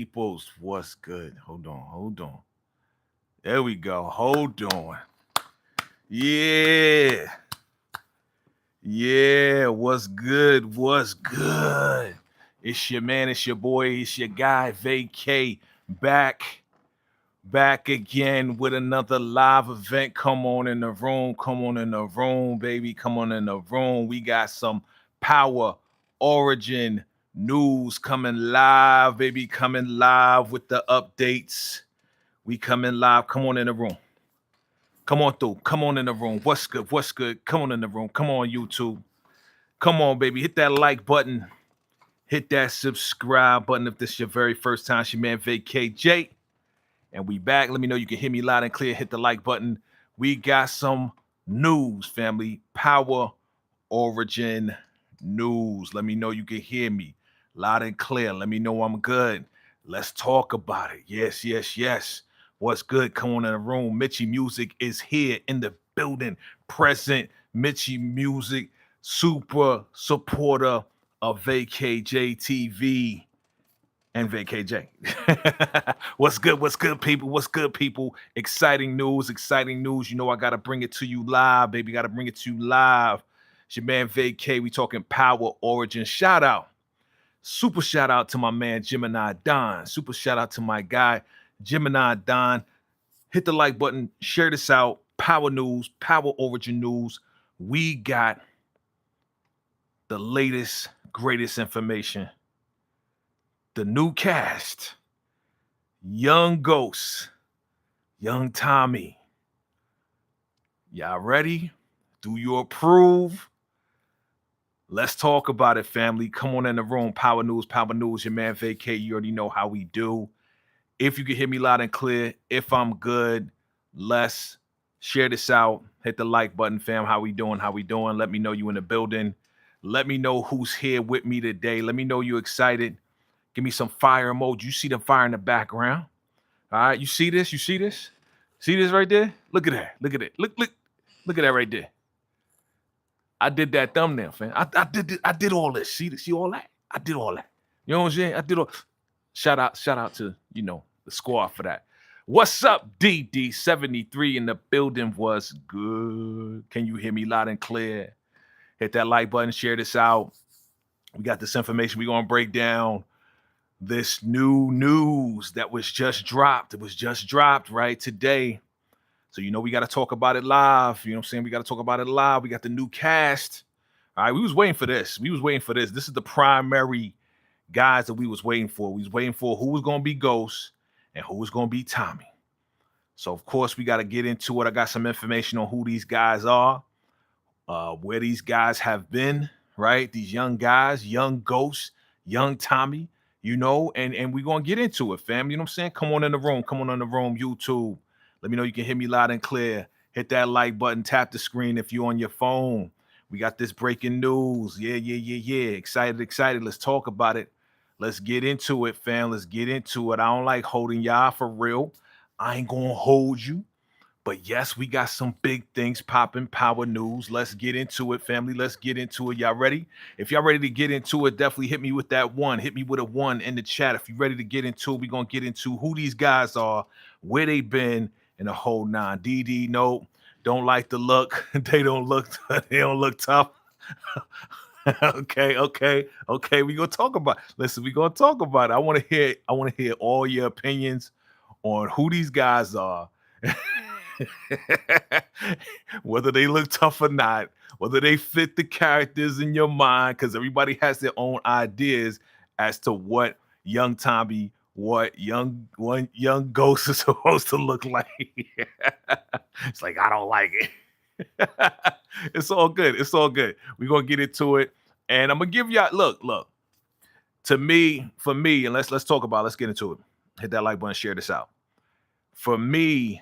Peoples, what's good? Hold on, hold on. There we go. Hold on. Yeah. Yeah. What's good? What's good? It's your man, it's your boy, it's your guy, Vacay, back again with another live event. Come on in the room. Come on in the room, baby. Come on in the room. We got some power origin news coming live, baby. Coming live with the updates. We coming live. Come on in the room. Come on through. Come on in the room. What's good? What's good? Come on in the room. Come on, YouTube. Come on, baby. Hit that like button. Hit that subscribe button if this is your very first time. It's your man VACAY-J. And we back. Let me know you can hear me loud and clear. Hit the like button. We got some news, family. Power origin news. Let me know you can hear me loud and clear. Let me know I'm good. Let's talk about it. Yes, yes, yes. What's good? Come on in the room. Mitchie Music is here in the building. Present. Mitchie Music, super supporter of VACAY-JTV and VACAY-J. What's good? What's good, people? What's good, people? Exciting news, exciting news. You know I gotta bring it to you live, baby. Gotta bring it to you live. It's your man VACAY. We talking power origin. Shout out. Super shout out to my man Gemini Don. Super shout out to my guy Gemini Don. Hit the like button, share this out. Power news, power origin news. We got the latest, greatest information. The new cast, Young Ghost, Young Tommy. Y'all ready? Do you approve? Let's talk about it, family. Come on in the room. Power news, your man VACAY. You already know how we do. If you can hear me loud and clear, if I'm good, let's share this out. Hit the like button, fam. How we doing? How we doing? Let me know you in the building. Let me know who's here with me today. Let me know you excited. Give me some fire emoji. You see the fire in the background. All right, you see this? You see this? See this right there? Look at that. Look at it. Look at that right there. I did that thumbnail, fam. I did all this. See all that? I did all that. You know what I'm saying? I did all. Shout out to, the squad for that. What's up, DD73 in the building? Was good. Can you hear me loud and clear? Hit that like button, share this out. We got this information we're going to break down. This new news that was just dropped. It was just dropped right today. So, we got to talk about it live. You know what I'm saying? We got to talk about it live. We got the new cast. All right, we was waiting for this. This is the primary guys that we was waiting for. We was waiting for who was going to be Ghost and who was going to be Tommy. So, of course, we got to get into it. I got some information on who these guys are, where these guys have been, right? These young guys, young Ghost, young Tommy, and we're going to get into it, fam. You know what I'm saying? Come on in the room. Come on in the room, YouTube. Let me know you can hear me loud and clear. Hit that like button. Tap the screen if you're on your phone. We got this breaking news. Yeah. Excited. Let's talk about it. Let's get into it, fam. Let's get into it. I don't like holding y'all for real. I ain't going to hold you. But yes, we got some big things popping, power news. Let's get into it, family. Let's get into it. Y'all ready? If y'all ready to get into it, definitely hit me with that one. Hit me with a one in the chat. If you're ready to get into it, we're going to get into who these guys are, where they been, and the whole nine. DD, no, don't like the look. They don't look tough. Okay. We gonna talk about it. Listen, we gonna talk about it. I want to hear all your opinions on who these guys are. Whether they look tough or not, whether they fit the characters in your mind, because everybody has their own ideas as to what young Tommy, what young Ghost is supposed to look like. It's like, I don't like it. It's all good. We're gonna get into it. And I'm gonna give y'all look. For me, and let's talk about it. Let's get into it. Hit that like button, share this out. For me,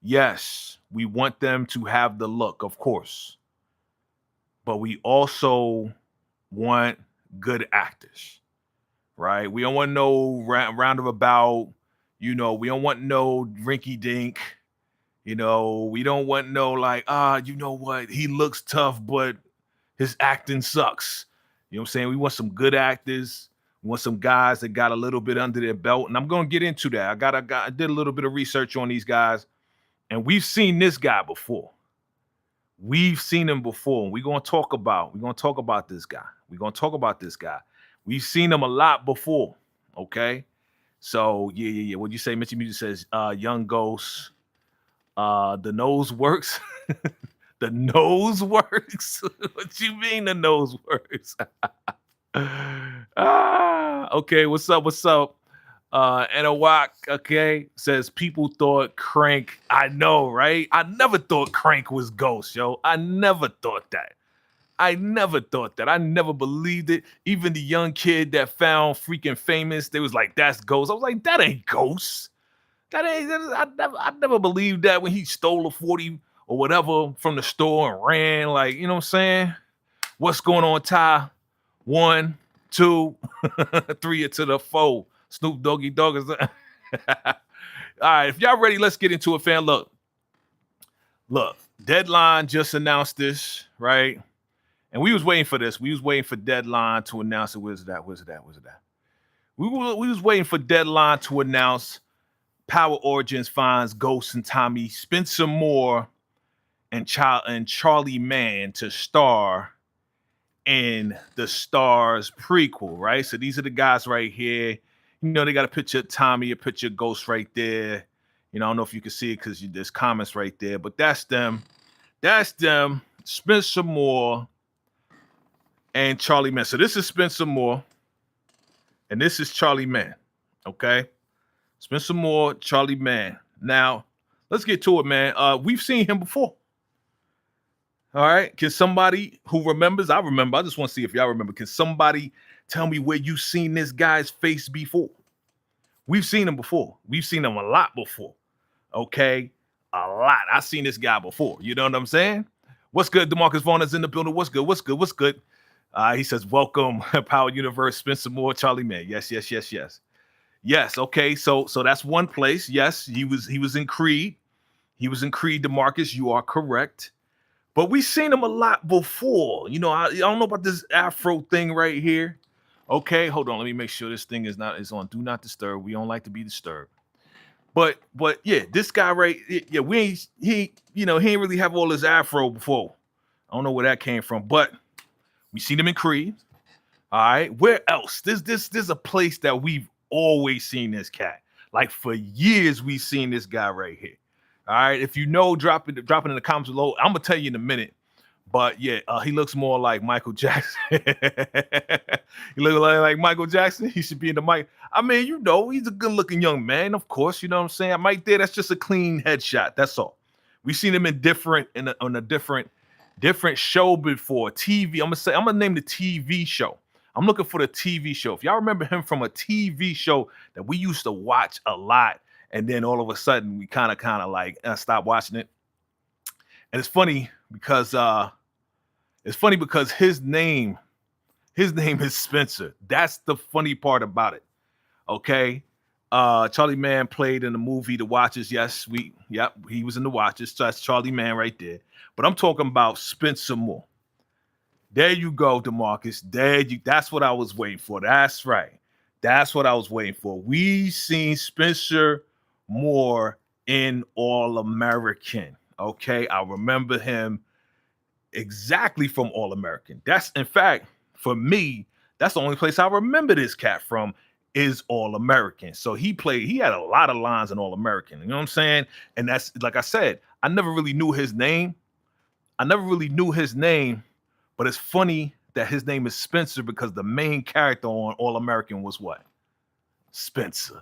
yes, we want them to have the look, of course. But we also want good actors. Right? We don't want no roundabout, we don't want no rinky dink. We don't want no like, you know what? He looks tough, but his acting sucks. You know what I'm saying? We want some good actors. We want some guys that got a little bit under their belt, and I'm gonna get into that. I did a little bit of research on these guys, and we've seen this guy before. We've seen him before, and we're gonna talk about this guy. We're gonna talk about this guy. We've seen him a lot before. Okay. So yeah. What'd you say? Mitchy Music says Young Ghost. The nose works. The nose works. What you mean the nose works? Okay. What's up? And a walk, okay, says people thought Crank. I know, right? I never thought Crank was Ghost, yo. I never thought that. I never believed it. Even the young kid that found freaking Famous, they was like, that's Ghost. I was like, that ain't Ghost. I never believed that when he stole a 40 or whatever from the store and ran. Like, you know what I'm saying? What's going on, Ty? 1, 2, 3 to the 4. Snoop Doggy Dogg is. All right, if y'all ready, let's get into it, fam. Look, Deadline just announced this, right? And we was waiting for this. We was waiting for Deadline to announce it. Where's that? We was waiting for Deadline to announce Power Origins finds Ghost and Tommy, Spencer Moore, and Charlie Mann to star in the Stars prequel, right? So these are the guys right here. You know, they got a picture of Tommy, a picture of Ghost right there. You know, I don't know if you can see it because there's comments right there, but that's them. That's them. Spencer Moore and Charlie Mann. So this is Spencer Moore, and this is Charlie Mann. Okay, Spencer Moore, Charlie Mann. Now, let's get to it, man. We've seen him before. All right. Can somebody who remembers? I remember. I just want to see if y'all remember. Can somebody tell me where you've seen this guy's face before? We've seen him before. We've seen him a lot before. Okay? A lot. I've seen this guy before. You know what I'm saying? What's good? DeMarcus Vaughn is in the building. What's good? He says, welcome, Power Universe, Spencer Moore, Charlie Mann. Yes. Yes, okay. So that's one place. Yes, he was in Creed. He was in Creed, DeMarcus. You are correct. But we've seen him a lot before. You know, I don't know about this Afro thing right here. Okay, hold on. Let me make sure this thing is on Do Not Disturb. We don't like to be disturbed. But yeah, this guy right, yeah, he ain't really have all his Afro before. I don't know where that came from, but we seen him in Creed. All right, where else? There's a place that we've always seen this cat. Like for years, we've seen this guy right here. All right, if you know, drop it in the comments below. I'm gonna tell you in a minute. But yeah, he looks more like Michael Jackson. He looks like Michael Jackson. He should be in the mic. I mean, you know, he's a good-looking young man, of course. You know what I'm saying? Right there, that's just a clean headshot. That's all. We've seen him on a different show before. TV. I'm gonna name the TV show. I'm looking for the TV show. If y'all remember him from a TV show that we used to watch a lot, and then all of a sudden we kind of like stopped watching it. And it's funny because his name is Spencer. That's the funny part about it. Okay. Charlie Mann played in the movie The Watchers. Yes, he was in The Watchers. So that's Charlie Mann right there. But I'm talking about Spencer Moore. There you go, DeMarcus. That's what I was waiting for. That's right. That's what I was waiting for. We seen Spencer Moore in All American. Okay, I remember him exactly from All American. That's, in fact, for me, that's the only place I remember this cat from is All American. So he had a lot of lines in All American. You know what I'm saying? And that's, like I said, I never really knew his name. But it's funny that his name is Spencer because the main character on All American was what? Spencer.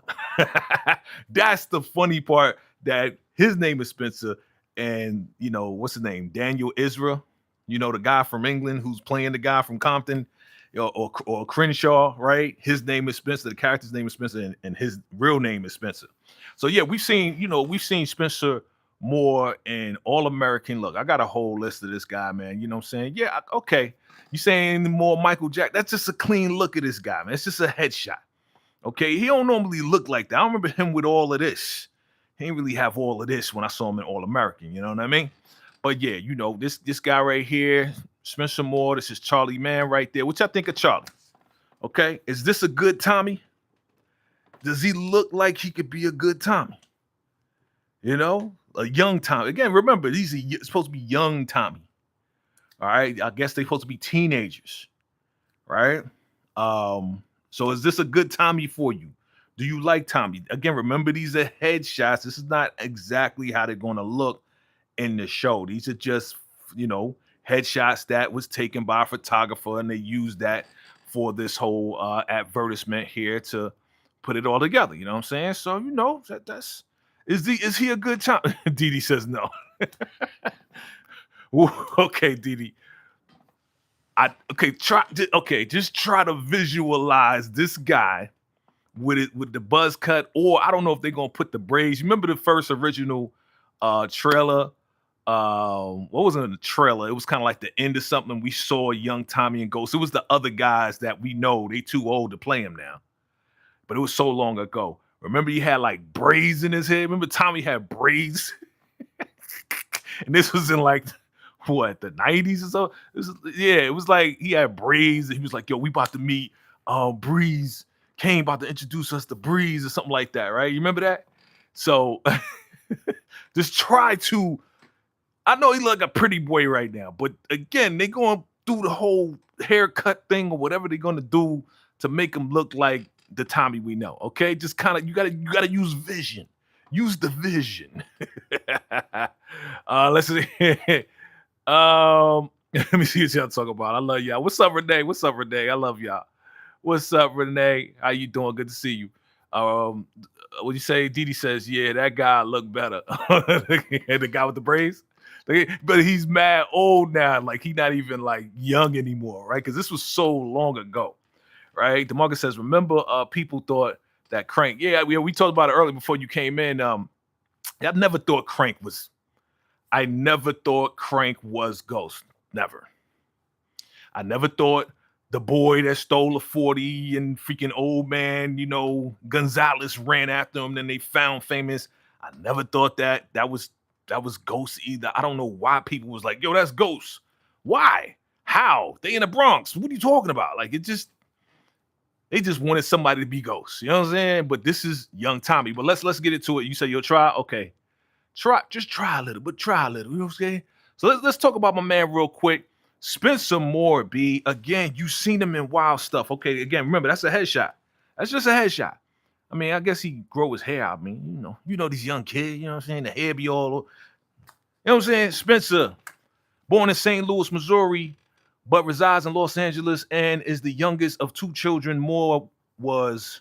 That's the funny part, that his name is Spencer. And, you know, what's his name? Daniel Israel, you know, the guy from England who's playing the guy from Compton, you know, or Crenshaw, right? His name is Spencer. The character's name is Spencer, and his real name is Spencer. So, yeah, we've seen Spencer Moore in All American. Look, I got a whole list of this guy, man. You know what I'm saying? Yeah, okay. You saying more Michael Jack? That's just a clean look at this guy, man. It's just a headshot. Okay, he don't normally look like that. I don't remember him with all of this. He didn't really have all of this when I saw him in All American. You know what I mean? But yeah, you know, this guy right here, Spencer Moore. This is Charlie Mann right there. What y'all think of Charlie? Okay, is this a good Tommy? Does he look like he could be a good Tommy? You know, a young Tommy. Again, remember, these are supposed to be young Tommy. All right, I guess they're supposed to be teenagers, right? So is this a good Tommy for you? Do you like Tommy? Again, remember, these are headshots. This is not exactly how they're going to look in the show. These are just, headshots that was taken by a photographer, and they used that for this whole advertisement here to put it all together. You know what I'm saying? So that's is he a good time? Didi says no. Okay, Didi. Just try to visualize this guy with the buzz cut, or I don't know if they're gonna put the braids. You remember the first original trailer? What was in the trailer? It was kind of like the end of something. We saw young Tommy and Ghost. It was the other guys that we know they too old to play him now, but it was so long ago. Remember, he had like braids in his head. Remember, Tommy had braids, and this was in like what, the 90s or so. It was like he had braids, and he was like, "Yo, we about to meet Breeze. Kane about to introduce us to Breeze," or something like that, right? You remember that? So just try to. I know he look like a pretty boy right now, but again, they going through the whole haircut thing or whatever they're gonna do to make him look like the Tommy we know. Okay, just kind of you gotta use vision. Use the vision. Let's see. Let me see what y'all talk about. I love y'all. What's up, Renee? What's up, Renee? I love y'all. What's up, Renee? How you doing? Good to see you. What you say? Didi says, yeah, that guy look better. The guy with the braids. But he's mad old now. Like he's not even like young anymore, right? Because this was so long ago, right? DeMarcus says, remember, people thought that Crank. Yeah, we talked about it earlier before you came in. I never thought Crank was Ghost. Never. I never thought the boy that stole a 40 and freaking old man, Gonzalez ran after him. Then they found Famous. I never thought that was Ghost either. I don't know why people was like, yo, that's Ghost. Why? How? They in the Bronx. What are you talking about? Like, they just wanted somebody to be Ghost. You know what I'm saying? But this is young Tommy. But let's get into it. You say you'll try? Okay. Just try a little, you know what I'm saying? So let's talk about my man real quick. Spencer Moore, B. Again, you seen him in Wild Stuff. Okay, again, remember, that's a headshot. That's just a headshot. I mean, I guess he grow his hair out. I mean, these young kids, you know what I'm saying? The hair be all, you know what I'm saying? Spencer, born in St. Louis, Missouri, but resides in Los Angeles and is the youngest of two children. Moore was,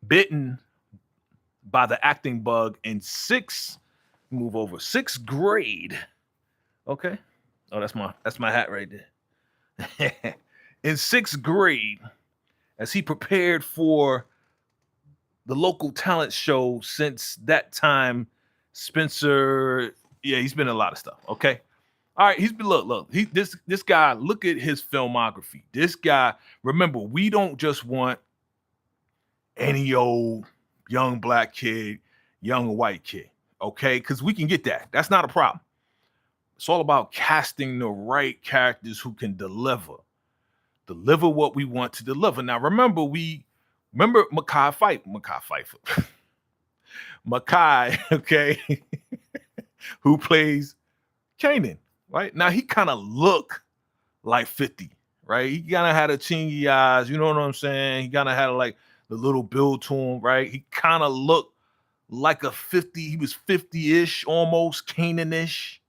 bitten by the acting bug in sixth grade. Okay. Oh, that's my hat right there. In sixth grade, as he prepared for the local talent show. Since that time, Spencer, he's been in a lot of stuff. Okay. All right, he's been look. This guy, look at his filmography. This guy, remember, we don't just want any old young black kid, young white kid, okay? Because we can get that. That's not a problem. It's all about casting the right characters who can deliver what we want to deliver. Now, remember Mackay Pfeiffer. Mackay, okay, who plays Kanan, right? Now, he kind of look like 50, right? He kind of had a chingy eyes, you know what I'm saying? He kind of had like the little build to him, right? He kind of looked like a 50. He was 50-ish, almost Kanan-ish.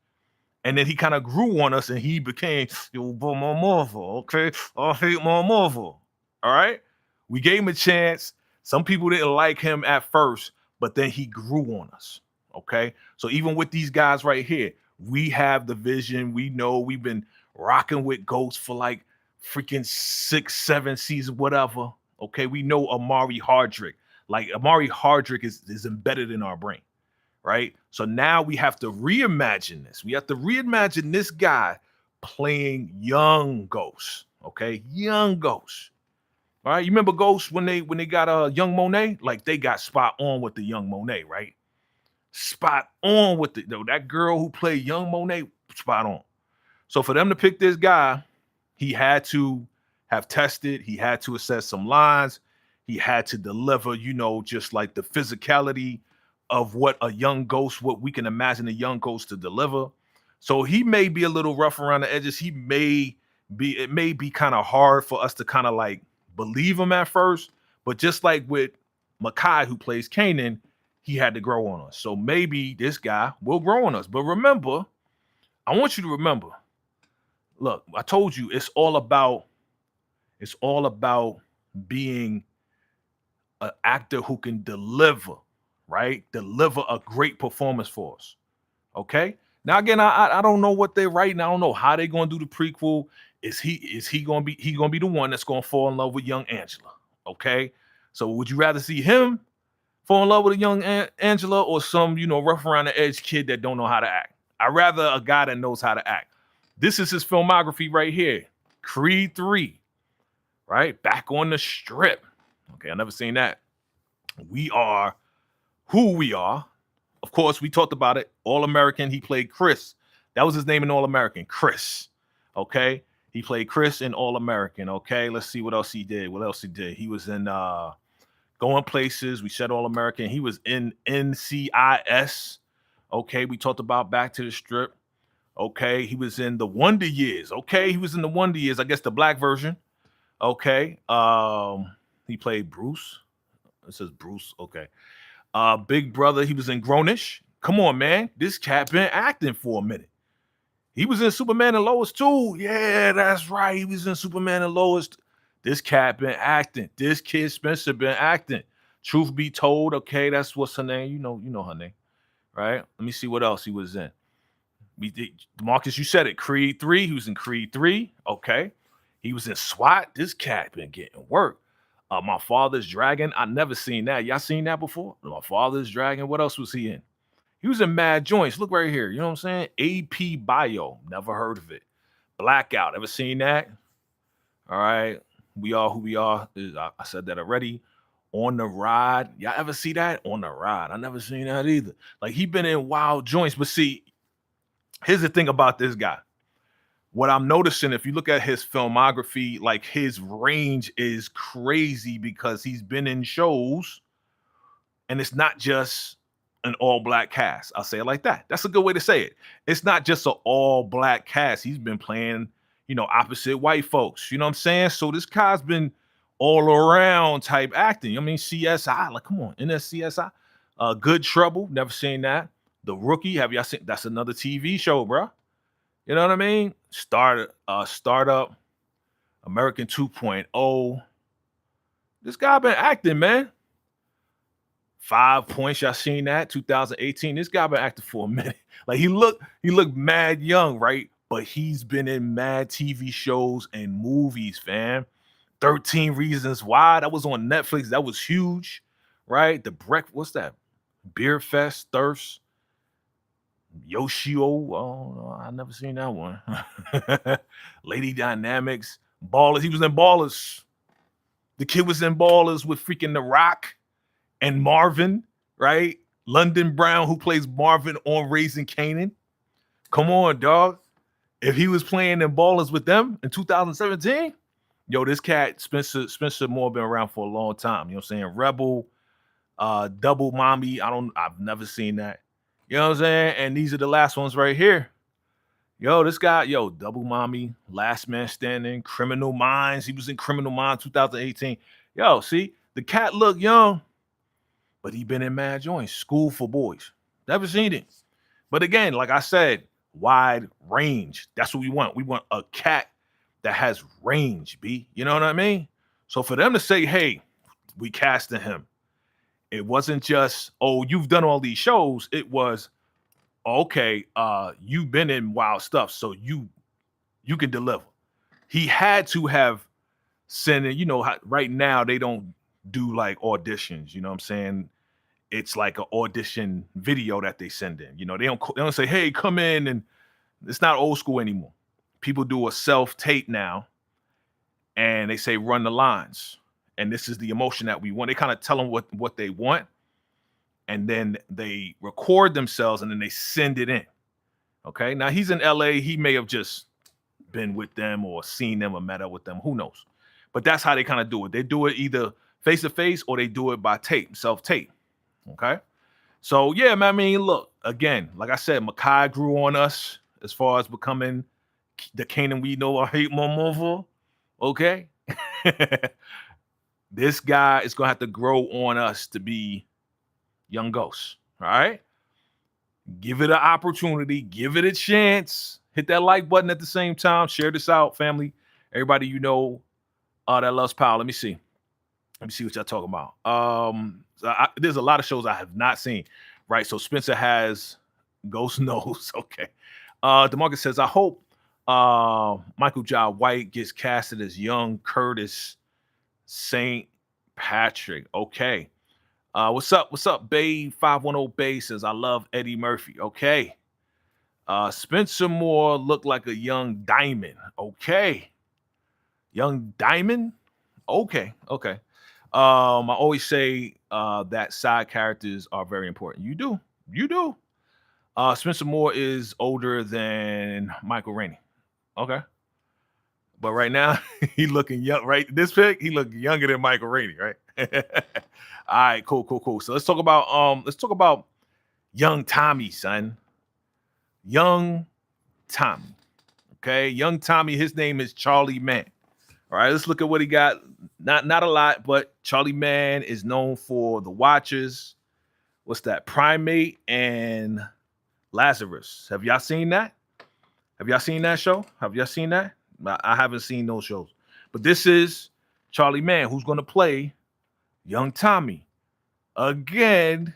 And then he kind of grew on us and he became, more Marvel, okay? I hate more Marvel. All right? We gave him a chance. Some people didn't like him at first, but then he grew on us, okay? So even with these guys right here, we have the vision. We know we've been rocking with Ghost for like freaking 6, 7 seasons, whatever. Okay, we know Amari Hardrick. Like Amari Hardrick is embedded in our brain, right? So now we have to reimagine this. We have to reimagine this guy playing young Ghost. Okay, young Ghost. All right, you remember Ghost when they got young Monet? Like they got spot on with the young Monet, right? Spot on with that girl who played young Monet, spot on. So for them to pick this guy, he had to have tested. He had to assess some lines. He had to deliver, you know, just like the physicality of what a young ghost, what we can imagine a young ghost to deliver. So he may be a little rough around the edges. It may be kind of hard for us to kind of like believe him at first. But just like with Makai, who plays Kanan, he had to grow on us. So maybe this guy will grow on us. But remember, I want you to remember, look, I told you it's all about being an actor who can deliver, right? Deliver a great performance for us. Okay. Now again, I don't know what they're writing. I don't know how they're gonna do the prequel. Is he gonna be the one that's gonna fall in love with young Angela? Okay. So would you rather see him fall in love with a young Angela or some, you know, rough around the edge kid that don't know how to act? I'd rather a guy that knows how to act. This is his filmography right here. Creed 3, right? Back on the Strip. Okay, I never seen that. We Are Who We Are. Of course, we talked about it. All American. He played Chris. That was his name in All American. Chris. Okay. He played Chris in All American. Okay. Let's see what else he did. He was in Going Places. We said All American. He was in NCIS. Okay. We talked about Back to the Strip. Okay. He was in The Wonder Years. Okay. He was in The Wonder Years. I guess the black version. Okay. He played Bruce. It says Bruce. Okay. Big Brother. He was in Grownish. Come on, man. This cat been acting for a minute. He was in Superman and Lois too. Yeah, that's right. He was in Superman and Lois. This cat been acting. This kid Spencer been acting. Truth be told, okay, that's what's her name. You know her name, right? Let me see what else he was in. Marcus, you said it. Creed 3. He was in Creed 3. Okay. He was in SWAT. This cat been getting work. My Father's Dragon. I never seen that. Y'all seen that before? My Father's Dragon. What else was he in? He was in Mad Joints. Look right here. You know what I'm saying? AP Bio. Never heard of it. Blackout. Ever seen that? All right. We Are Who We Are. I said that already. On the Ride. Y'all ever see that? On the Ride. I never seen that either. Like, he been in wild joints. But see, here's the thing about this guy. What I'm noticing, if you look at his filmography, like his range is crazy because he's been in shows and it's not just an all black cast. I'll say it like that. That's a good way to say it. It's not just an all black cast. He's been playing, you know, opposite white folks. You know what I'm saying? So this guy's been all around type acting. I mean, CSI, like, come on, NSCSI. Good Trouble, never seen that. The Rookie, have y'all seen? That's another TV show, bro. You know what I mean? Startup, American 2.0. This guy been acting, man. 5 Points, y'all seen that? 2018. This guy been acting for a minute. Like, he looked mad young, right? But he's been in mad TV shows and movies, fam. 13 Reasons Why. That was on Netflix. That was huge, right? What's that? Beer Fest, Thirst. Yoshio, oh, I never seen that one. Lady Dynamics, Ballers. He was in Ballers. The kid was in Ballers with freaking The Rock and Marvin, right? London Brown, who plays Marvin on Raising Kanan. Come on, dog. If he was playing in Ballers with them in 2017, yo, this cat Spencer Moore been around for a long time. You know what I'm saying? Rebel, Double Mommy. I've never seen that. You know what I'm saying? And these are the last ones right here. Yo, this guy, Double Mommy, Last Man Standing, Criminal Minds. He was in Criminal Minds 2018. Yo, see, the cat look young, but he been in mad joints. School for Boys. Never seen it. But again, like I said, wide range. That's what we want. We want a cat that has range, B. You know what I mean? So for them to say, hey, we casting him, it wasn't just, oh, you've done all these shows. It was, okay, you've been in wild stuff, so you can deliver. He had to have sent in, right now they don't do like auditions, you know what I'm saying? It's like an audition video that they send in. They don't say, hey, come in, and it's not old school anymore. People do a self-tape now, and they say, run the lines. And this is the emotion that we want. They kind of tell them what they want, and then they record themselves, and then they send it in. Okay, now he's in LA. He may have just been with them or seen them or met up with them. Who knows? But that's how they kind of do it. They do it either face to face or they do it by tape, self tape. Okay. So yeah, man. I mean, look again. Like I said, Makai grew on us as far as becoming the Canaan we know or hate more for. Okay. This guy is gonna have to grow on us to be Young Ghost. All right. Give it an opportunity, give it a chance. Hit that like button at the same time. Share this out, family. Everybody you know that loves power. Let me see. Let me see what y'all talking about. There's a lot of shows I have not seen. Right. So Spencer has Ghost Knows. Okay. DeMarcus says, I hope Michael Jai White gets casted as young Curtis St. Patrick. Okay. What's up? What's up? Bay 510 Bay says, I love Eddie Murphy. Okay. Spencer Moore looked like a young Diamond. Okay. Young Diamond? Okay. Okay. I always say that side characters are very important. You do. You do. Spencer Moore is older than Michael Rainey. Okay. But right now, he looking young, right? This pick, he look younger than Michael Rainey, right? All right, cool. So let's talk about young Tommy, son. Young Tommy. Okay, young Tommy, his name is Charlie Mann. All right, let's look at what he got. Not a lot, but Charlie Mann is known for The Watchers. What's that? Primate and Lazarus. Have y'all seen that? Have y'all seen that show? Have y'all seen that? I haven't seen those shows. But this is Charlie Mann, who's going to play young Tommy. Again,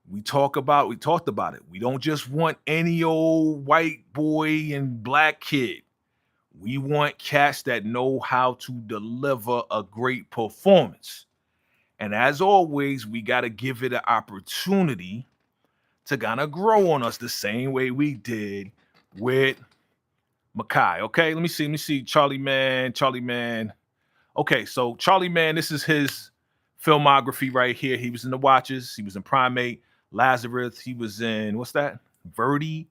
we talked about it. We don't just want any old white boy and black kid. We want cats that know how to deliver a great performance. And as always, we got to give it an opportunity to kind of grow on us the same way we did with Makai. Okay, let me see. Charlie Mann. Okay, so Charlie Mann, this is his filmography right here. He was in The Watchers. He was in Primate, Lazarus. He was in, what's that? Verdi.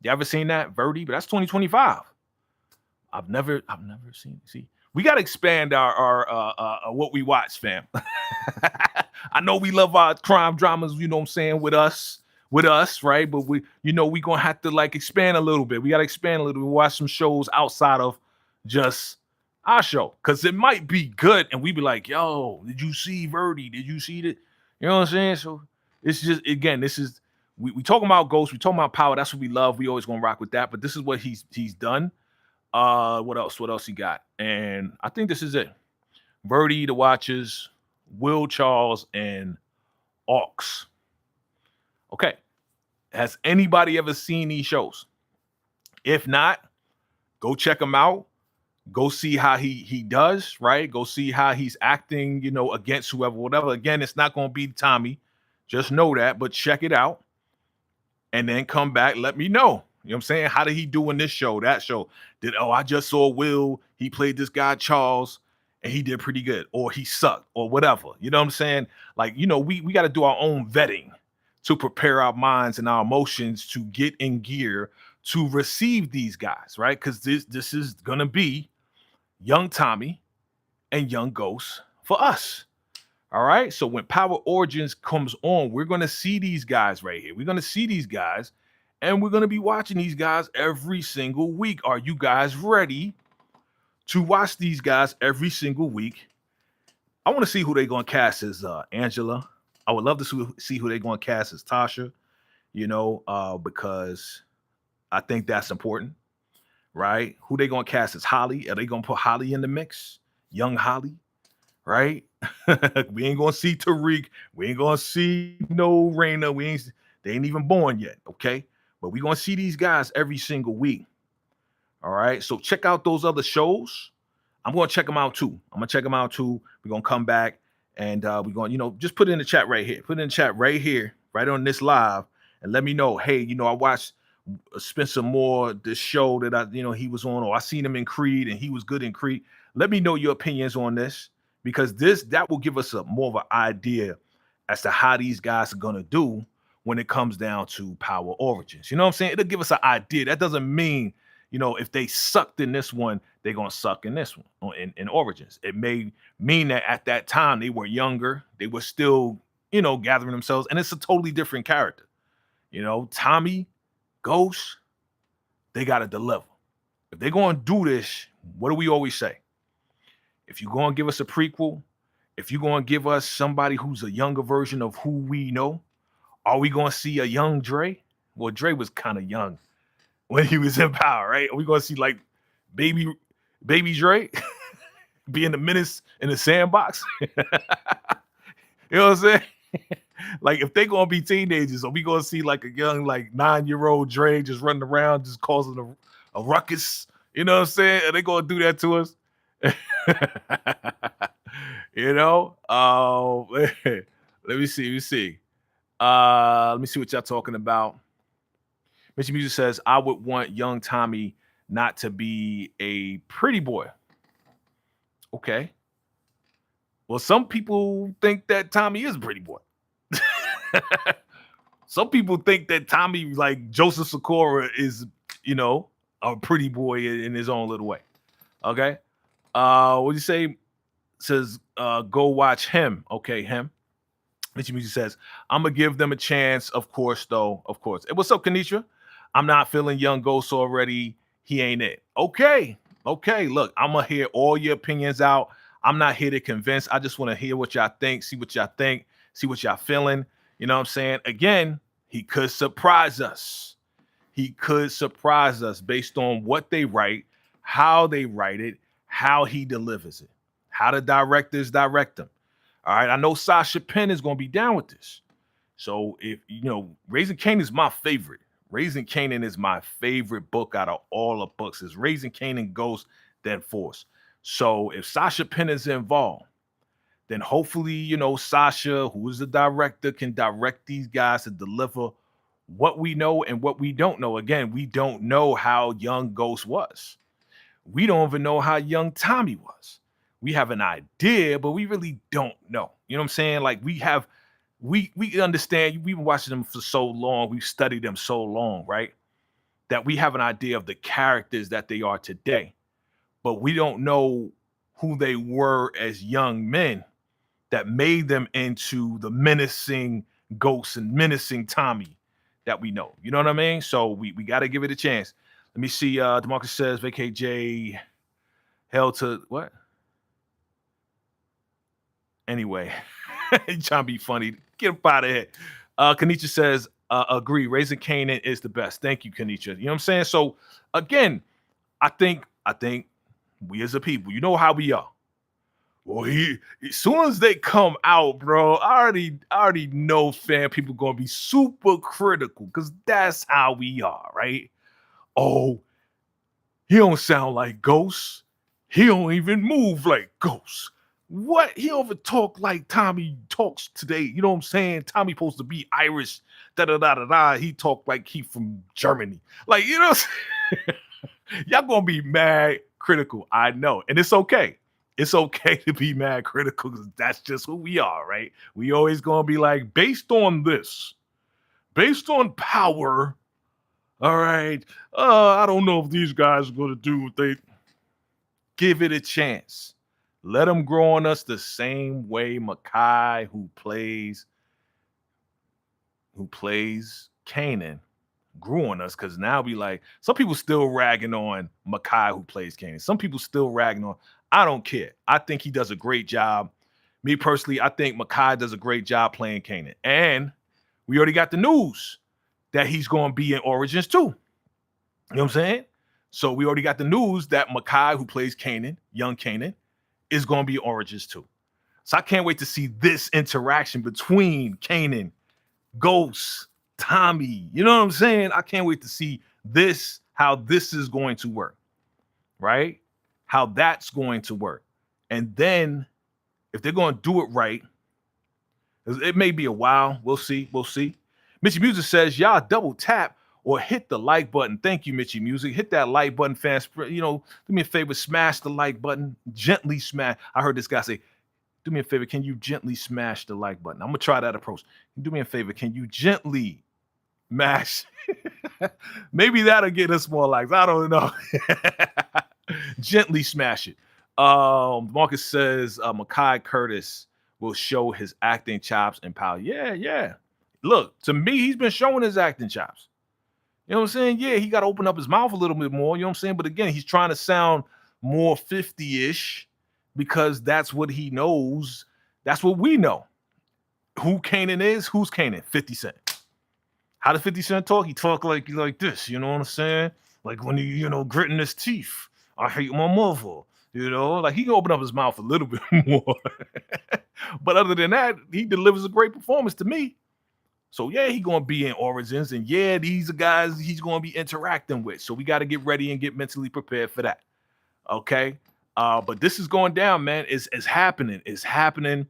You ever seen that? Verdi? But that's 2025. I've never seen. See, we got to expand our what we watch, fam. I know we love our crime dramas, you know what I'm saying, with us, right? But we gonna have to like expand a little bit. We gotta expand a little bit. Watch some shows outside of just our show, because it might be good, and we be like, yo, did you see Verdi? Did you see that? You know what I'm saying? So it's just, again, this is we talking about Ghost, we talking about power. That's what we love. We always gonna rock with that. But this is what he's done. What else he got? And I think this is it. Verdi, The Watchers, Will Charles, and Aux. Okay. Has anybody ever seen these shows? If not, go check them out. Go see how he does, right? Go see how he's acting, against whoever, whatever. Again, it's not going to be Tommy. Just know that, but check it out. And then come back, let me know. You know what I'm saying? How did he do in this show, that show? I just saw Will, he played this guy Charles, and he did pretty good, or he sucked, or whatever. You know what I'm saying? Like, we got to do our own vetting to prepare our minds and our emotions to get in gear to receive these guys, right? Because this is gonna be young Tommy and young Ghost for us. All right. So when Power Origins comes on, we're gonna see these guys right here. We're gonna see these guys. And we're going to be watching these guys every single week. Are you guys ready to watch these guys every single week? I want to see who they're going to cast as Angela. I would love to see who they're going to cast as Tasha, because I think that's important, right? Who they going to cast as Holly? Are they going to put Holly in the mix? Young Holly, right? We ain't going to see Tariq. We ain't going to see no Raina. They ain't even born yet, okay? But we're going to see these guys every single week. All right. So check out those other shows. I'm going to check them out too. We're going to come back and we're going to, just put it in the chat right here. Put it in the chat right here, right on this live. And let me know, hey, I watched Spencer Moore, this show that he was on, or I seen him in Creed and he was good in Creed. Let me know your opinions on this, because that will give us more of an idea as to how these guys are going to do when it comes down to Power Origins. You know what I'm saying? It'll give us an idea. That doesn't mean, you know, if they sucked in this one, they're gonna suck in this one in Origins. It may mean that at that time they were younger, they were still, you know, gathering themselves, and it's a totally different character. You know, Tommy, Ghost, they gotta deliver. If they're gonna do this, what do we always say? If you're gonna give us a prequel, if you're gonna give us somebody who's a younger version of who we know, are we gonna see a young Dre? Well, Dre was kind of young when he was in power, right? Are we gonna see like baby Dre being the menace in the sandbox? You know what I'm saying? Like if they gonna be teenagers, are we gonna see like a young, like 9-year-old Dre just running around, just causing a ruckus? You know what I'm saying? Are they gonna do that to us? You know? Let me see. Let me see what y'all talking about. Mr. Music says, I would want young Tommy not to be a pretty boy. Okay. Well, some people think that Tommy is a pretty boy. Some people think that Tommy, like Joseph Sikora, is, you know, a pretty boy in his own little way. Okay. What do you say? Says, go watch him. Okay, him. Mitchie Music says, I'm gonna give them a chance, of course, though. Of course. Hey, what's up, Kanisha? I'm not feeling Young Ghost already. He ain't it. Okay. Okay. Look, I'm gonna hear all your opinions out. I'm not here to convince. I just want to hear what y'all think, see what y'all think, see what y'all feeling. You know what I'm saying? Again, he could surprise us. He could surprise us based on what they write, how they write it, how he delivers it, how the directors direct them. All right, I know Sasha Penn is going to be down with this. So if, you know, Raising Kanan is my favorite. Raising Kanan is my favorite book out of all the books. It's Raising Kanan, Ghost, then Force. So if Sasha Penn is involved, then hopefully, you know, Sasha, who is the director, can direct these guys to deliver what we know and what we don't know. Again, we don't know how young Ghost was. We don't even know how young Tommy was. We have an idea, but we really don't know. You know what I'm saying? Like we understand, we've been watching them for so long, we've studied them so long, right? That we have an idea of the characters that they are today, but we don't know who they were as young men that made them into the menacing Ghost and menacing Tommy that we know. You know what I mean? So we got to give it a chance. Let me see. DeMarcus says, VACAY hell to what? Anyway, trying to be funny. Get him out of here. Kanicha says, agree. Raising Kanan is the best. Thank you, Kanicha. You know what I'm saying? So again, I think we as a people, you know how we are. Well, as soon as they come out, bro, I already know people gonna be super critical because that's how we are, right? Oh, he don't sound like Ghost. He don't even move like Ghost. What? He don't even talk like Tommy talks today. You know what I'm saying? Tommy supposed to be Irish. Da. He talk like he from Germany. Like, you know, y'all gonna be mad critical. I know, and it's okay. It's okay to be mad critical because that's just who we are, right? We always gonna be like, based on this, based on power. All right. I don't know if these guys are gonna do what they. Give it a chance. Let them grow on us the same way Makai, who plays Kanan, grew on us. Because now we like, some people still ragging on Makai, who plays Kanan. Some people still ragging on. I don't care. I think he does a great job. Me personally, I think Makai does a great job playing Kanan. And we already got the news that he's going to be in Origins too. You know what I'm saying? So we already got the news that Makai, who plays Kanan, young Kanan, is going to be Origins too. So I can't wait to see this interaction between Kanan, Ghost, Tommy. You know what I'm saying? I can't wait to see this, how this is going to work, right? How that's going to work. And then if they're going to do it right, it may be a while. We'll see. Mitchie Music says, y'all double tap or hit the like button. Thank you, Mitchie Music. Hit that like button, fans. You know, do me a favor, smash the like button. Gently smash. I heard this guy say, do me a favor, can you gently smash the like button? I'm going to try that approach. Do me a favor, can you gently Mash. Maybe that'll get us more likes. I don't know. Gently smash it. Marcus says Makai Curtis will show his acting chops and power. Yeah, yeah. Look, to me, he's been showing his acting chops. You know what I'm saying? Yeah, he got to open up his mouth a little bit more. You know what I'm saying? But again, he's trying to sound more 50-ish because that's what he knows. That's what we know. Who Kanan is? Who's Kanan? 50 Cent. How did 50 Cent talk? He talk like this. You know what I'm saying? Like when he, gritting his teeth. I hate my mother. Like he can open up his mouth a little bit more. But other than that, he delivers a great performance to me. So yeah, he's gonna be in Origins, and yeah, these are guys he's gonna be interacting with. So we got to get ready and get mentally prepared for that. Okay. But this is going down, man. It's happening. It's happening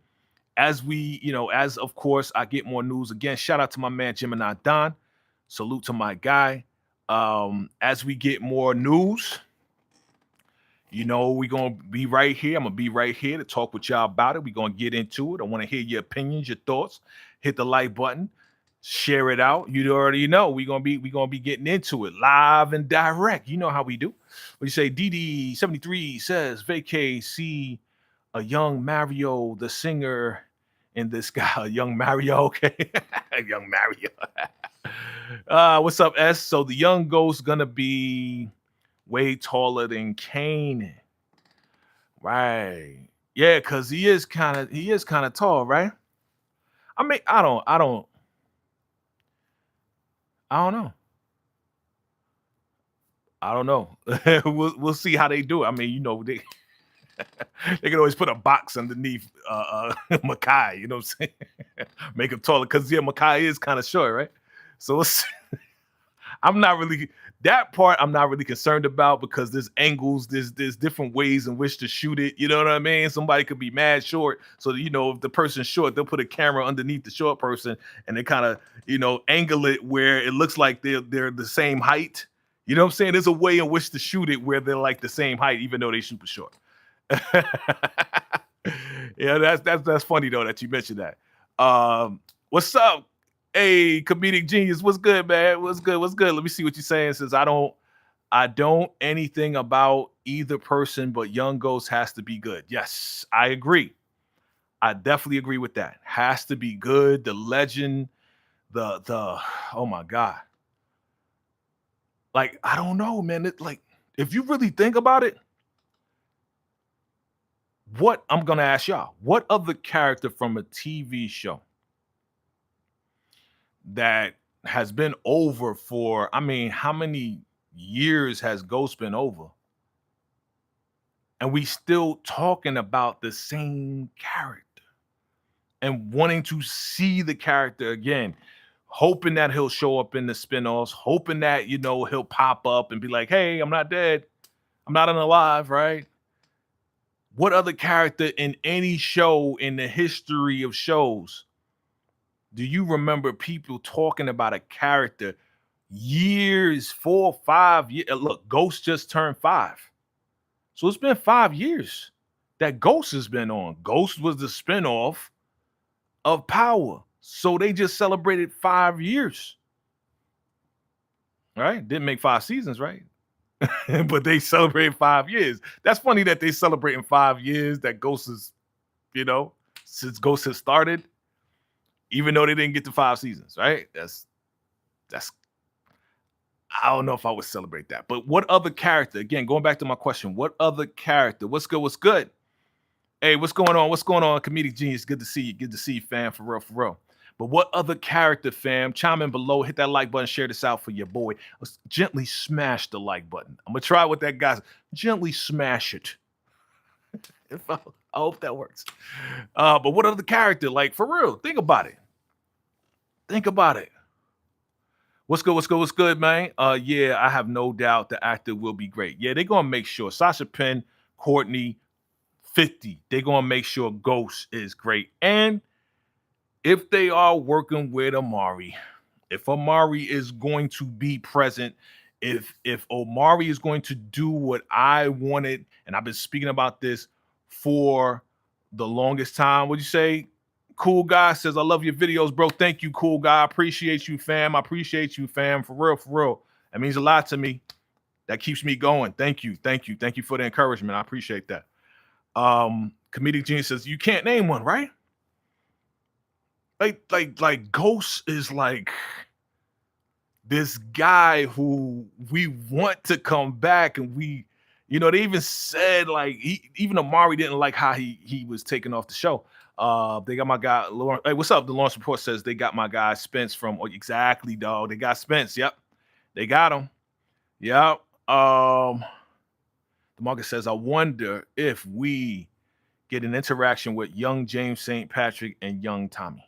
as we, as of course I get more news. Again, shout out to my man Gemini Don. Salute to my guy. As we get more news, we're gonna be right here. I'm gonna be right here to talk with y'all about it. We're gonna get into it. I want to hear your opinions, your thoughts. Hit the like button, share it out. You already know we're gonna be getting into it live and direct. You know how we do. What you say? DD73 says Vacay see a young Mario, the singer, in this guy. A young Mario, okay. A young Mario. What's up, S? So the young ghost gonna be way taller than Kane. Right. Yeah, because he is kind of tall, right? I mean, I don't know. I don't know. We'll see how they do it. I mean, they they can always put a box underneath Makai, you know what I'm saying? Make him taller. Because Makai is kind of short, right? So I'm not really concerned about, because there's angles, there's different ways in which to shoot it. You know what I mean? Somebody could be mad short, so that, if the person's short, they'll put a camera underneath the short person and they kind of angle it where it looks like they're the same height. You know what I'm saying? There's a way in which to shoot it where they're like the same height, even though they're super short. Yeah, that's funny though that you mentioned that. What's up? Hey, comedic genius, what's good, man? What's good? Let me see what you're saying. Says I don't anything about either person, but Young Ghost has to be good. Yes, I agree. I definitely agree with that. Has to be good. The legend, the oh my God. Like, I don't know, man. If you really think about it, I'm gonna ask y'all, what other character from a TV show that has been over for, I mean, how many years has Ghost been over? And we still talking about the same character and wanting to see the character again, hoping that he'll show up in the spinoffs, hoping that, he'll pop up and be like, hey, I'm not dead. I'm not unalive, right? What other character in any show in the history of shows do you remember people talking about a character years, 4, 5 years? Look, Ghost just turned 5. So it's been 5 years that Ghost has been on. Ghost was the spinoff of Power. So they just celebrated 5 years. Right? Didn't make 5 seasons, right? But they celebrated 5 years. That's funny that they celebrating 5 years that Ghost is, since Ghost has started, even though they didn't get to 5 seasons, right? That's I don't know if I would celebrate that. But what other character? Again, going back to my question, what other character? What's good? What's good? Hey, what's going on? What's going on, comedic genius? Good to see you. Good to see you, fam. For real, for real. But what other character, fam? Chime in below. Hit that like button. Share this out for your boy. Let's gently smash the like button. I'm gonna try with that, guys. Gently smash it. I hope that works. But what other character? Like, for real, think about it. Think about it. What's good? What's good? What's good, man? Yeah, I have no doubt the actor will be great. Yeah, they're gonna make sure Sasha Penn, Courtney, 50. They're gonna make sure Ghost is great. And if they are working with Amari, if Amari is going to be present, if Omari is going to do what I wanted, and I've been speaking about this for the longest time. What'd you say, Cool guy says, I love your videos, bro. Thank you, cool guy. I appreciate you, fam. I appreciate you, fam. For real, for real. That means a lot to me. That keeps me going. Thank you. Thank you. Thank you for the encouragement. I appreciate that. Comedic Genius says, you can't name one, right? Like Ghost is like this guy who we want to come back, and we, you know, they even said like even Amari didn't like how he was taken off the show. They got my guy Lawrence. Hey, what's up? The Lawrence Report says they got my guy Spence from exactly, dog. They got Spence. Yep, they got him. Yep. The market says, I wonder if we get an interaction with young James St. Patrick and young Tommy.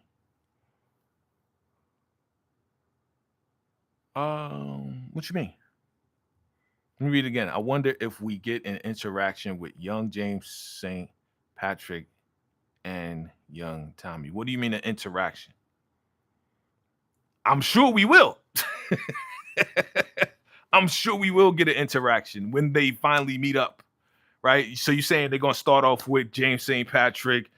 What you mean? Let me read it again. I wonder if we get an interaction with young James St. Patrick and young Tommy. What do you mean an interaction? I'm sure we will. I'm sure we will get an interaction when they finally meet up, right? So you're saying they're going to start off with James St. Patrick.